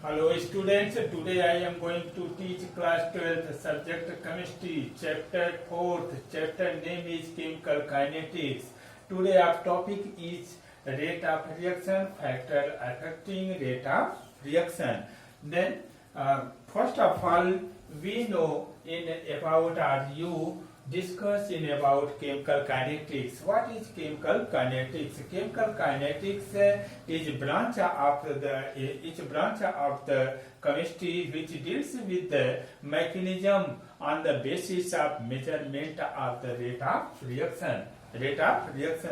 Hello students, today I am going to teach class 12th subject chemistry, chapter 4th, chapter name is chemical kinetics. Today our topic is rate of reaction, factor affecting rate of reaction. Then first of all we know in about RU discuss in about chemical kinetics. What is chemical kinetics? Chemical kinetics is branch of the chemistry which deals with the mechanism on the basis of measurement of the rate of reaction.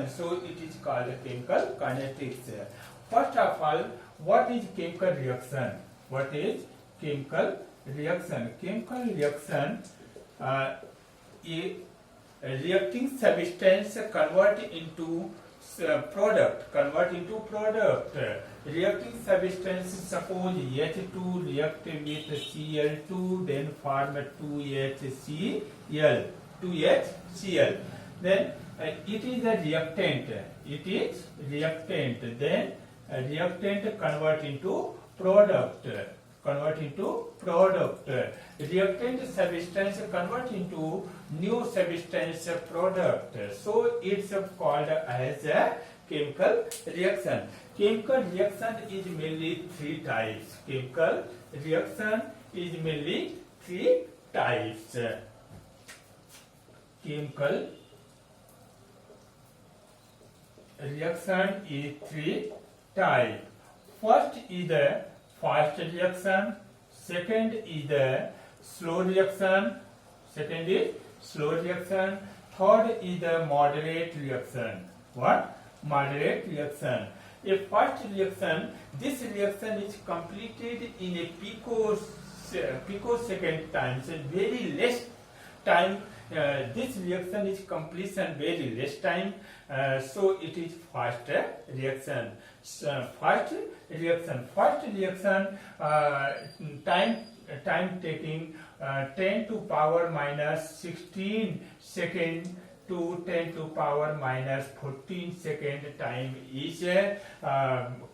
So it is called chemical kinetics. First of all, what is chemical reaction? What is chemical reaction? Chemical reaction a reacting substance convert into product. Reacting substance, suppose H2 react with Cl2, then form 2HCl. Then it is a reactant. Then reactant convert into product. Reactant substance convert into new substance product. So it's called as a chemical reaction. Chemical reaction is mainly three types. Chemical reaction is mainly three types. Chemical reaction is three types. First is the fast reaction, second is the slow reaction, third is the moderate reaction. What? Moderate reaction. A fast reaction, this reaction is completed in a picosecond time, so very less time. This reaction is completion very less time, so it is fast reaction. Fast reaction time taking 10 to power minus 16 second to 10 to power minus 14 second time is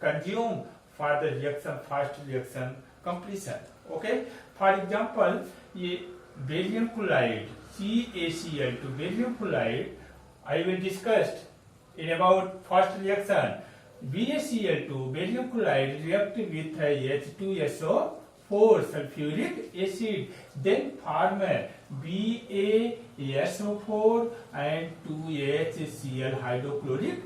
consumed for the reaction, fast reaction completion. Okay, for example, barium chloride CaCl to barium chloride I will discuss in about fast reaction. BaCl2 barium chloride react with H2SO4 sulfuric acid, then form BaSO4 and 2HCl hydrochloric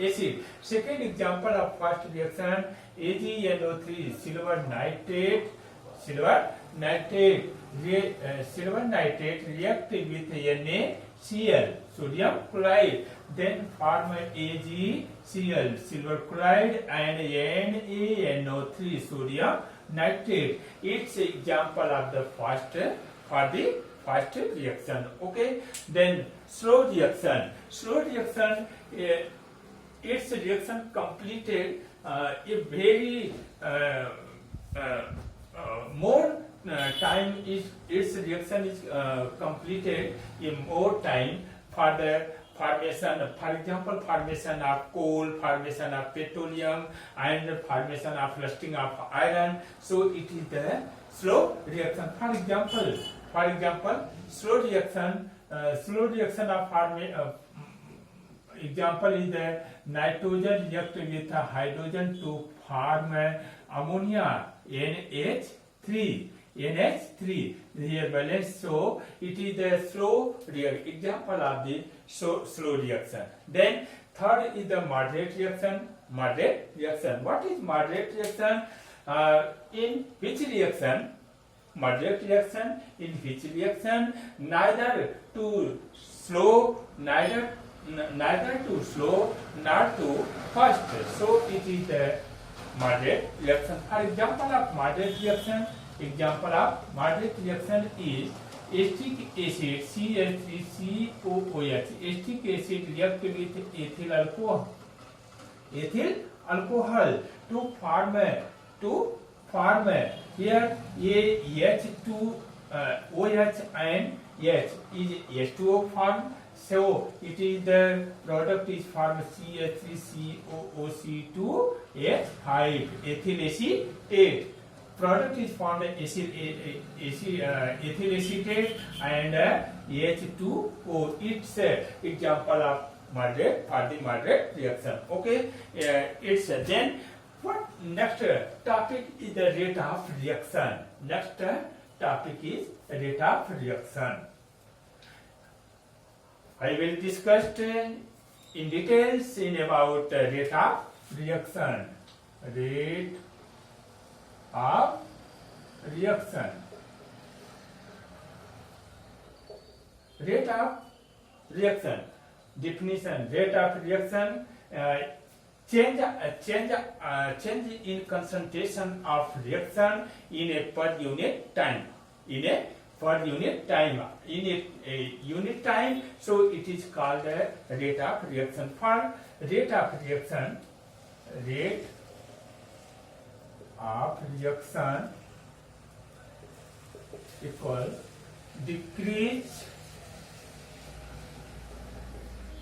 acid. Second example of fast reaction, AgNO3 silver nitrate react with NaCl sodium chloride, then form AgCl silver chloride and NaNO3 sodium nitrate. It's example of the fast reaction. Okay, then slow reaction. Its reaction completed a very more time is its reaction is completed in more time for the formation, for example, formation of coal, formation of petroleum, and formation of rusting of iron. So it is the slow reaction. For example, slow reaction of example is the nitrogen react with hydrogen to form ammonia NH3 here balance, so it is the slow reaction, example of the slow reaction. Then third is the moderate reaction. What is moderate reaction? In which reaction? Moderate reaction in which reaction neither too slow nor too fast, so it is the moderate reaction. For example of moderate reaction is acetic acid CL3COOH. Acetic acid react with ethyl alcohol to form here AH2 OH and H is H2O form, So it is the product is formed CH3COOC2H5 ethyl acetate. Product is formed ethyl acetate and H2O. It's example of moderate for the moderate reaction. Okay, it's then what next topic is the rate of reaction. Next topic is rate of reaction. I will discuss in details in about rate of reaction. Rate of reaction. Rate of reaction. Definition: rate of reaction, change in concentration of reaction in a per unit time. In a per unit time, in a unit time, so it is called a rate of reaction. For rate of reaction, rate of reaction equal decrease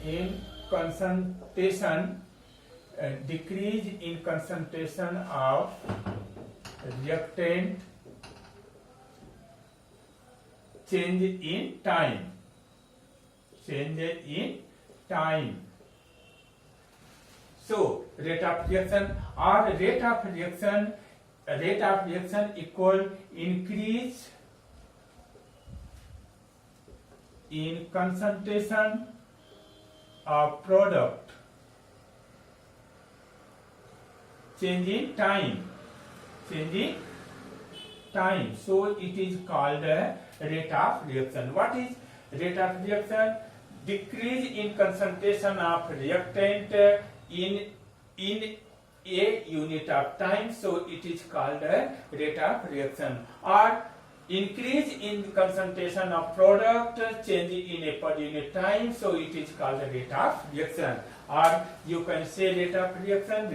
in concentration, decrease in concentration of reactant, change in time, change in time. So rate of reaction or rate of reaction equal increase in concentration of product, change in time, change in time. So it is called rate of reaction. What is rate of reaction? Decrease in concentration of reactant in a unit of time, so it is called rate of reaction. Or increase in concentration of product, change in a per unit time, so it is called rate of reaction. Or you can say rate of reaction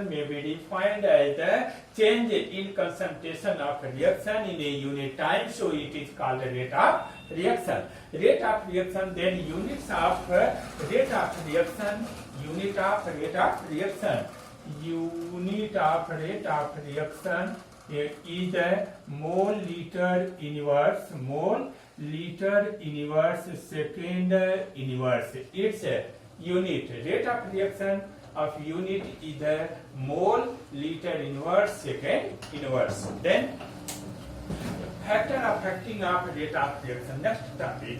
may be defined as the change in concentration of reaction in a unit time, so it is called rate of reaction. Rate of reaction, then units of rate of reaction, unit of rate of reaction. Unit of rate of reaction is the mole liter inverse, mole liter inverse second inverse. It's a unit. Rate of reaction of unit is the mole liter inverse second inverse. Then factor affecting of rate of reaction. Next topic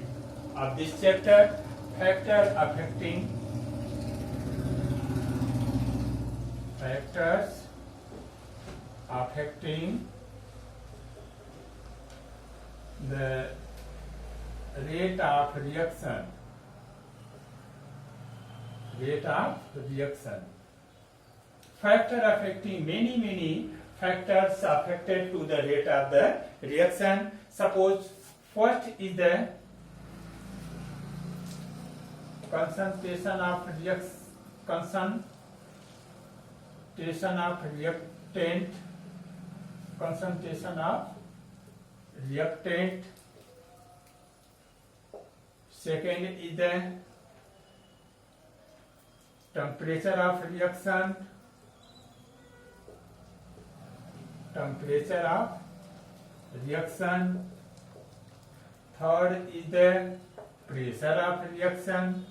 of this chapter, factors affecting the rate of reaction. Rate of reaction. Factor affecting many factors affected to the rate of the reaction. Suppose first is the concentration of reactant, concentration of reactant. Second is the temperature of reaction, temperature of reaction. Third is the pressure of reaction.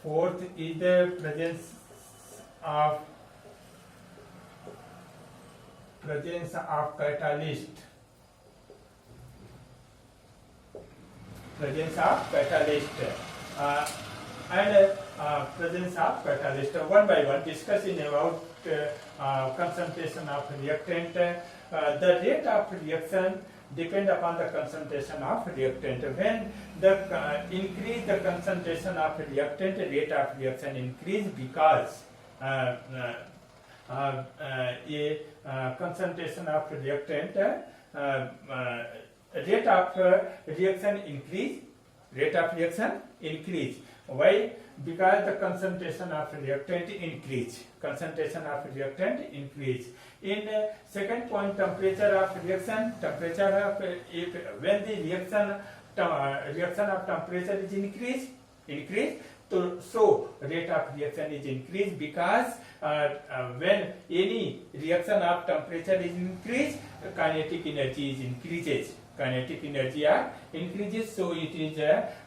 Fourth is the presence of catalyst. Presence of catalyst and presence of catalyst. One by one, discussing about concentration of reactant. The rate of reaction depend upon the concentration of reactant. When the increase the concentration of reactant, rate of reaction increase because a concentration of reactant rate of reaction increase Rate of reaction increase. Why? Because the concentration of reactant increase. Concentration of reactant increase. In second point, temperature of reaction. Temperature of when the reaction of temperature is increase, so rate of reaction is increased, because when any reaction of temperature is increased, kinetic energy is increases. Kinetic energy increases, so it is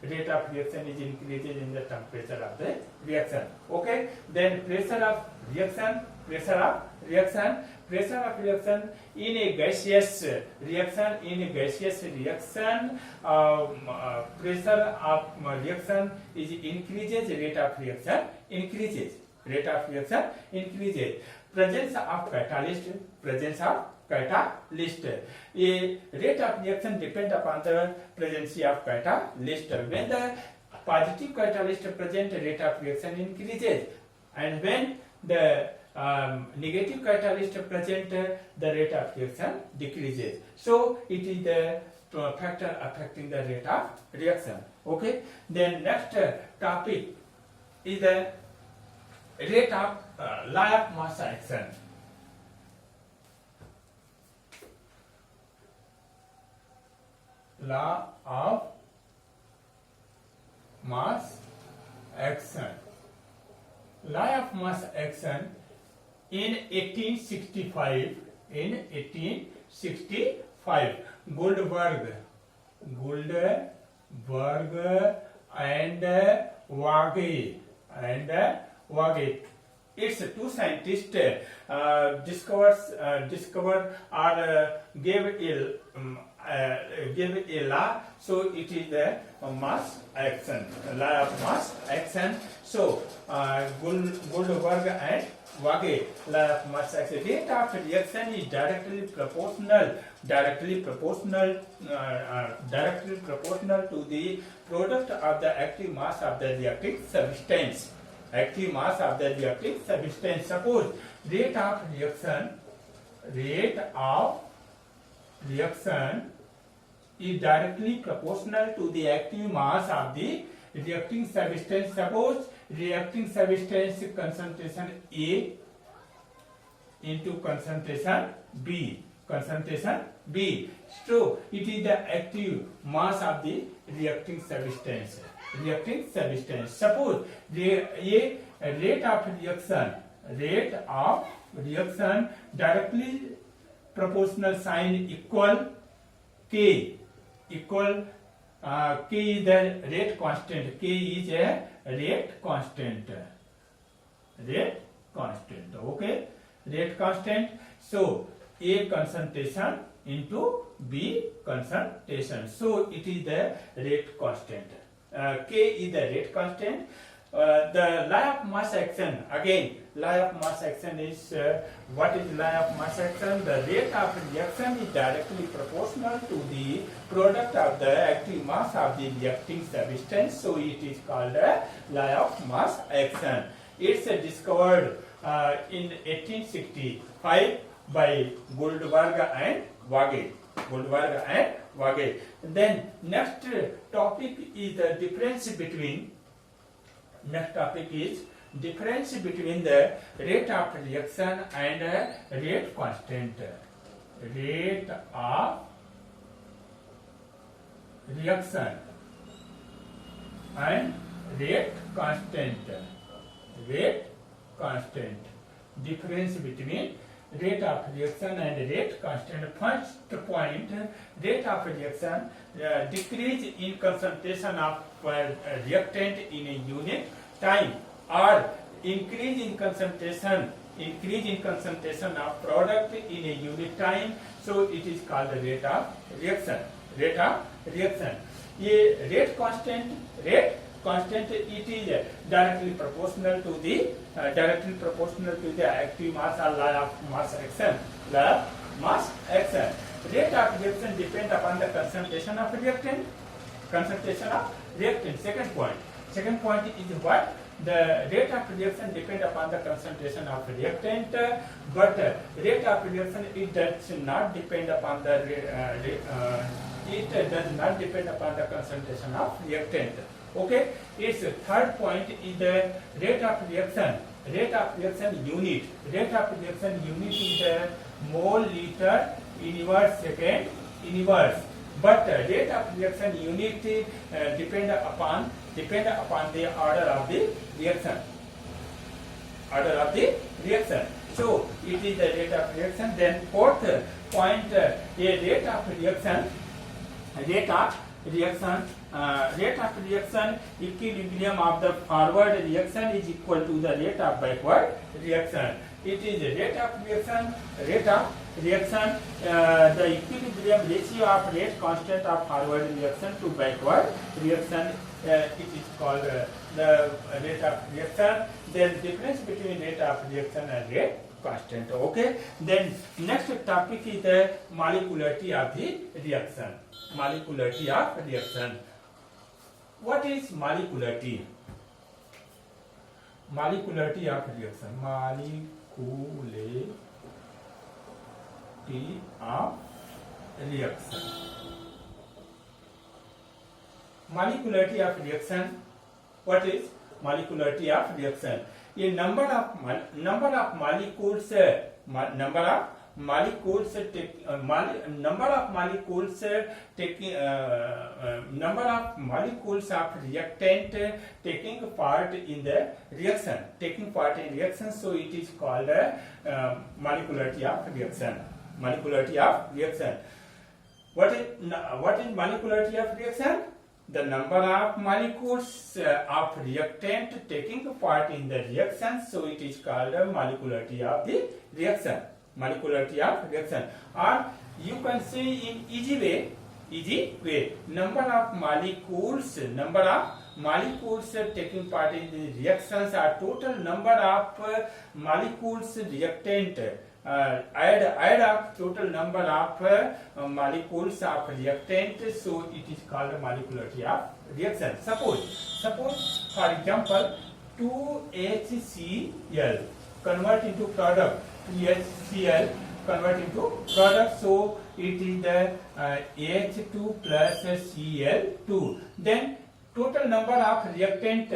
rate of reaction is increases in the temperature of the reaction. Okay, then pressure of reaction. Pressure of reaction in a gaseous reaction. Pressure of reaction is increases, rate of reaction increases. Presence of catalyst. A rate of reaction depend upon the presence of catalyst. When the positive catalyst present, rate of reaction increases, and when the negative catalyst present, the rate of reaction decreases. So it is the factor affecting the rate of reaction. Okay. Then next topic is the rate of law of mass action. Law of mass action. Law of mass action in 1865. Goldberg and Wage. It's two scientists discovered or gave a law, so it is the mass action, law of mass action. So Goldberg and Wage, law of mass action. Rate of reaction is directly proportional to the product of the active mass of the reacting substance. Suppose rate of reaction is directly proportional to the active mass of the reacting substance. Suppose reacting substance concentration A into concentration B. So it is the active mass of the reacting substance. Suppose the rate of reaction directly proportional sign equal K. K is the rate constant. Okay, rate constant. So A concentration into B concentration. So it is the rate constant. K is the rate constant. The law of mass action, again, law of mass action is, what is law of mass action? The rate of reaction is directly proportional to the product of the active mass of the reacting substance, so it is called a law of mass action. It's discovered in 1865 by Goldberg and Wage. Then next topic is the difference between the rate of reaction and rate constant. Rate of reaction and rate constant. Difference between rate of reaction and rate constant. First point, rate of reaction decrease in concentration of reactant in a unit time, or increase in concentration of product in a unit time, so it is called the rate of reaction. A rate constant, it is directly proportional to the active mass or law of mass action. Rate of reaction depend upon the concentration of reactant. Second point is what? The rate of reaction depend upon the concentration of reactant, but rate of reaction it does not depend upon the it does not depend upon the concentration of reactant. Okay, its third point is the rate of reaction. Rate of reaction unit. Rate of reaction unit is the mole liter inverse second inverse. But rate of reaction unit depend upon the order of the reaction. Order of the reaction. So it is the rate of reaction. Then fourth point, a rate of reaction. Rate of reaction equilibrium of the forward reaction is equal to the rate of backward reaction. It is the rate of reaction, the equilibrium ratio of rate constant of forward reaction to backward reaction. It is called the rate of reaction. Then difference between rate of reaction and rate constant. Okay. Then next topic is the molecularity of the reaction. Molecularity of reaction. What is molecularity? Molecularity of reaction. Molecularity of reaction. Molecularity of reaction. What is molecularity of reaction? A number of molecules of reactant taking part in the reaction. So it is called molecularity of reaction. Molecularity of reaction. What is molecularity of reaction? The number of molecules of reactant taking part in the reaction. So it is called molecularity of the reaction. Molecularity of reaction. Or you can say in easy way, number of molecules taking part in the reactions are total number of molecules reactant. Add up total number of molecules of reactant, so it is called molecularity of reaction. Suppose for example 2HCl convert into product. 2HCl convert into product, so it is the H2 plus Cl2. Then total number of reactant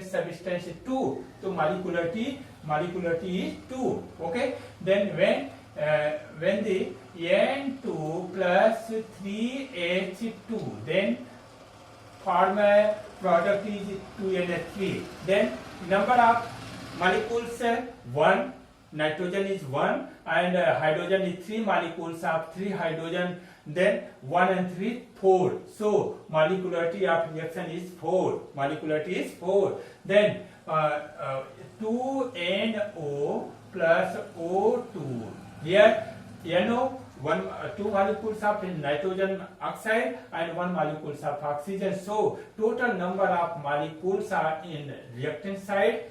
substance 2. So molecularity is 2. Okay. Then when the N2 plus 3H2, then form a product is 2NH3. Then number of molecules 1, nitrogen is 1 and hydrogen is 3 molecules of 3 hydrogen. Then 1 and 3, 4. So molecularity of reaction is 4. Molecularity is 4. Then 2NO plus O2. Here NO, 2 molecules of nitrogen oxide and 1 molecules of oxygen. So total number of molecules are in reactant side.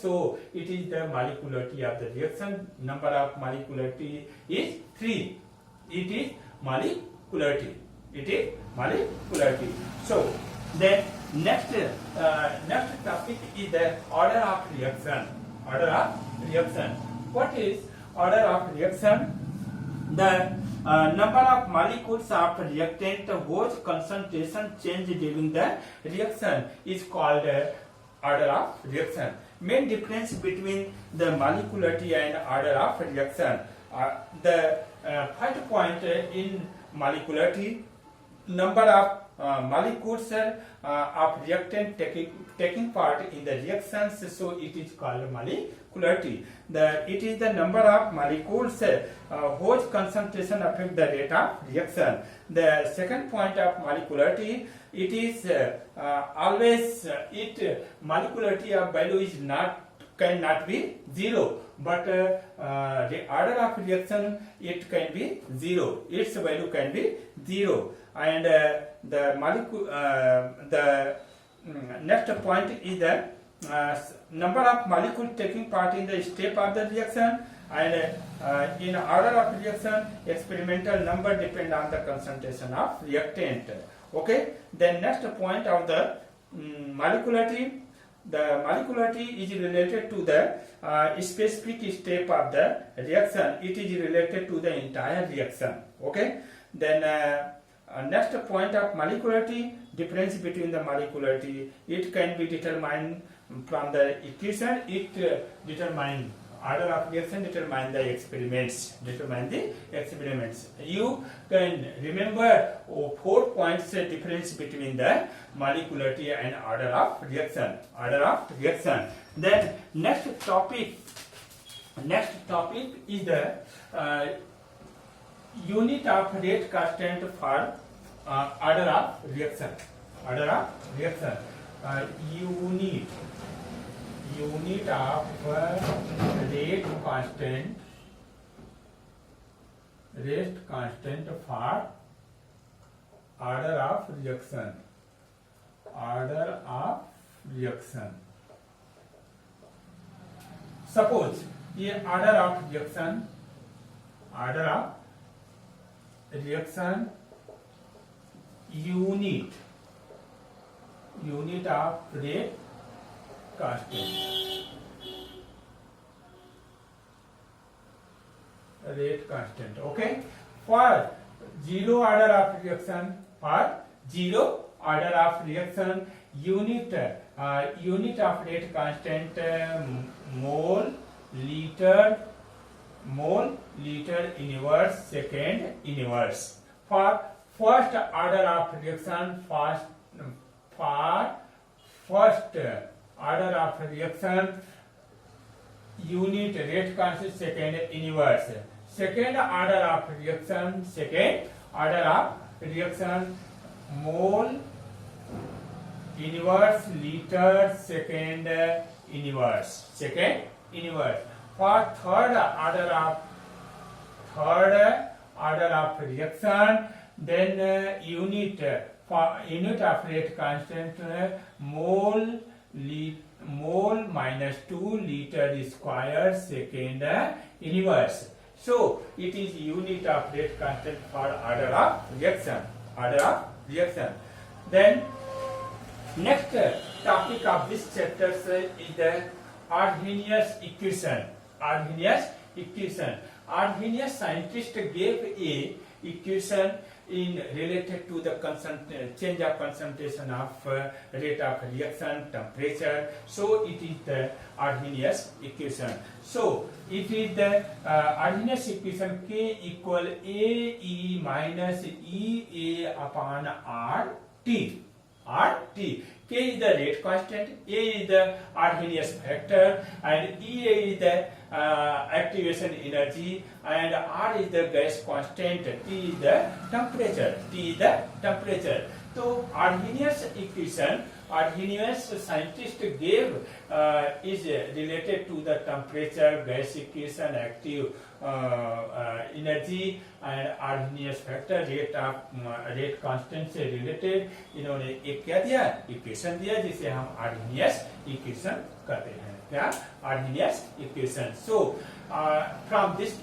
So it is the molecularity of the reaction. Number of molecularity is 3. It is molecularity. So then next topic is the order of reaction. What is order of reaction? The number of molecules of reactant whose concentration change during the reaction is called order of reaction. Main difference between the molecularity and order of reaction. The first point in molecularity, number of molecules of reactant taking part in the reactions, so it is called molecularity. It is the number of molecules whose concentration affect the rate of reaction. The second point of molecularity, it is always molecularity of value is cannot be 0, but the order of reaction it can be 0. Its value can be 0. And the next point is the number of molecules taking part in the step of the reaction, and in order of reaction experimental number depend on the concentration of reactant. Okay. Then next point of the molecularity. The molecularity is related to the specific step of the reaction. It is related to the entire reaction. Okay. Then next point of molecularity, difference between the molecularity, it can be determined from the equation. It determine order of reaction, determine the experiments. You can remember 4 points difference between the molecularity and order of reaction. Then next topic is the unit of rate constant for order of reaction. Unit of rate constant for order of reaction. Suppose ये order of reaction unit of rate constant. Okay, for zero order of reaction, unit of rate constant mole liter inverse second inverse. For first order of reaction, unit rate constant second inverse. Second order of reaction mole inverse liter second inverse. For third order of reaction, then unit of rate constant mole minus 2 liter square second inverse. So it is unit of rate constant for order of reaction. Then next topic of this chapter is the Arrhenius equation. Arrhenius scientist gave a equation in related to the change of concentration of rate of reaction, temperature. So it is the Arrhenius equation. So it is the Arrhenius equation K equal AE minus EA upon RT. K is the rate constant, A is the Arrhenius factor, and EA is the activation energy, and R is the gas constant, T is the temperature. So Arrhenius equation, Arrhenius scientist gave is related to the temperature, gas equation, active energy, and Arrhenius factor, rate constant से related. इन्होंने एक क्या दिया, equation दिया जिसे हम Arrhenius equation कहते हैं. क्या? Arrhenius equation. So from this